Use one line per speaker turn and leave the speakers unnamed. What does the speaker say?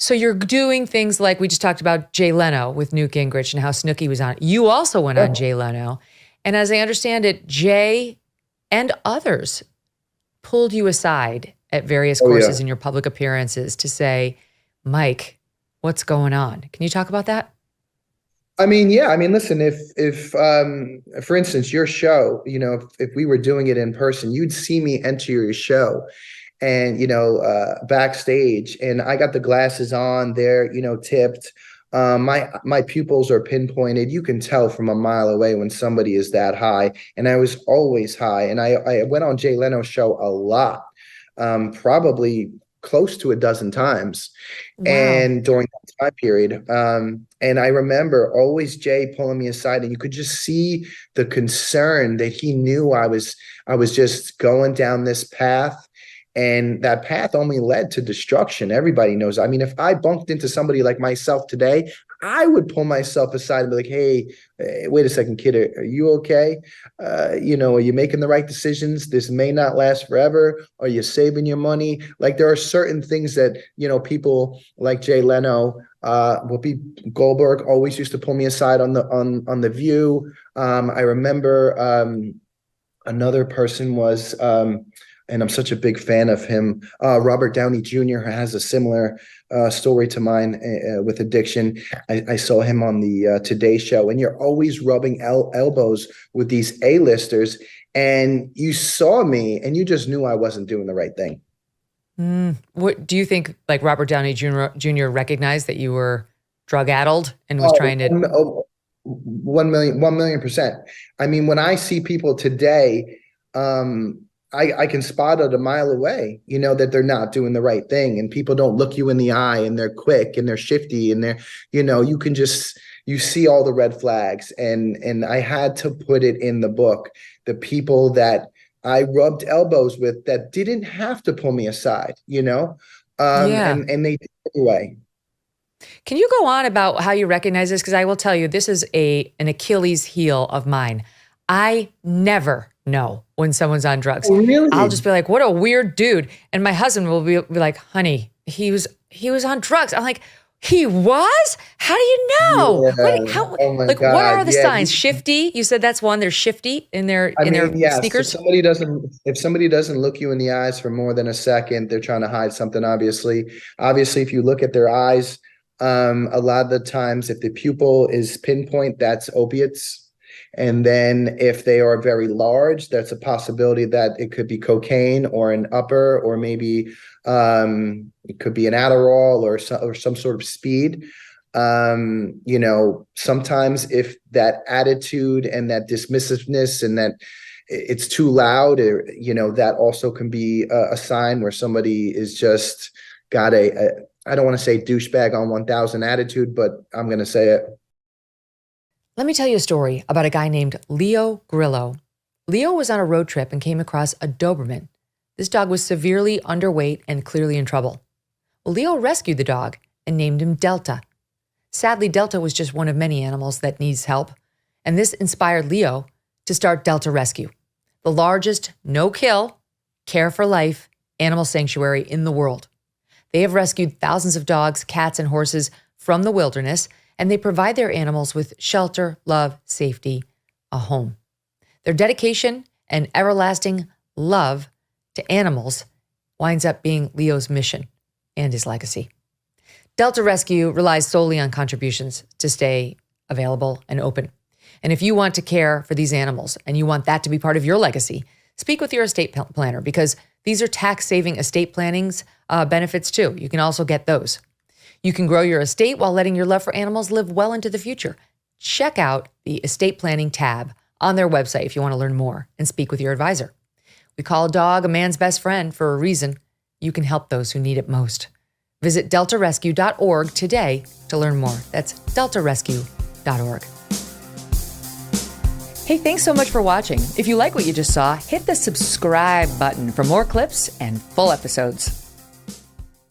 So you're doing things like we just talked about Jay Leno with Newt Gingrich and how Snooki was on. You also went on Jay Leno. And as I understand it, Jay and others pulled you aside at various courses in your public appearances to say, Mike, what's going on? Can you talk about that?
I mean, yeah. I mean, listen, if for instance, your show, if we were doing it in person, you'd see me enter your show and, backstage, and I got the glasses on there, tipped. My pupils are pinpointed. You can tell from a mile away when somebody is that high. And I was always high. And I went on Jay Leno's show a lot, probably close to a dozen times.
Wow.
And during that time period. And I remember always Jay pulling me aside, and you could just see the concern that he knew I was just going down this path. And that path only led to destruction. Everybody knows. I mean, if I bumped into somebody like myself today, I would pull myself aside and be like, hey, wait a second, kid, are you okay? Are you making the right decisions? This may not last forever. Are you saving your money? Like, there are certain things that, people like Jay Leno, Whoopi Goldberg always used to pull me aside on the View. I remember another person was, and I'm such a big fan of him, Robert Downey Jr., who has a similar story to mine with addiction. I saw him on the Today Show, and you're always rubbing elbows with these A-listers, and you saw me, and you just knew I wasn't doing the right thing.
What do you think, like Robert Downey Jr. recognized that you were drug-addled and was trying to...
1 million%. I mean, when I see people today... I can spot it a mile away, that they're not doing the right thing, and people don't look you in the eye, and they're quick and they're shifty, and they're, you see all the red flags, and I had to put it in the book. The people that I rubbed elbows with that didn't have to pull me aside, and they did anyway.
Can you go on about how you recognize this? Because I will tell you, this is an Achilles heel of mine. I never know when someone's on drugs.
Oh, really?
I'll just be like, what a weird dude. And my husband will be like, honey, he was on drugs. I'm like, he was? How do you know?
Yeah.
What are the signs? Shifty? You said that's one. They're shifty in their sneakers.
If somebody doesn't look you in the eyes for more than a second, they're trying to hide something, obviously. Obviously, if you look at their eyes, a lot of the times, if the pupil is pinpoint, that's opiates. And then if they are very large, that's a possibility that it could be cocaine or an upper, or maybe it could be an Adderall or some sort of speed. Sometimes if that attitude and that dismissiveness and that it's too loud, that also can be a sign where somebody is just got I don't want to say douchebag on 1000 attitude, but I'm going to say it.
Let me tell you a story about a guy named Leo Grillo. Leo was on a road trip and came across a Doberman. This dog was severely underweight and clearly in trouble. Well, Leo rescued the dog and named him Delta. Sadly, Delta was just one of many animals that needs help, and this inspired Leo to start Delta Rescue, the largest no-kill, care-for-life animal sanctuary in the world. They have rescued thousands of dogs, cats, and horses from the wilderness, and they provide their animals with shelter, love, safety, a home. Their dedication and everlasting love to animals winds up being Leo's mission and his legacy. Delta Rescue relies solely on contributions to stay available and open. And if you want to care for these animals and you want that to be part of your legacy, speak with your estate planner, because these are tax-saving estate planning's benefits too. You can also get those. You can grow your estate while letting your love for animals live well into the future. Check out the estate planning tab on their website if you want to learn more and speak with your advisor. We call a dog a man's best friend for a reason. You can help those who need it most. Visit deltarescue.org today to learn more. That's deltarescue.org. Hey, thanks so much for watching. If you like what you just saw, hit the subscribe button for more clips and full episodes.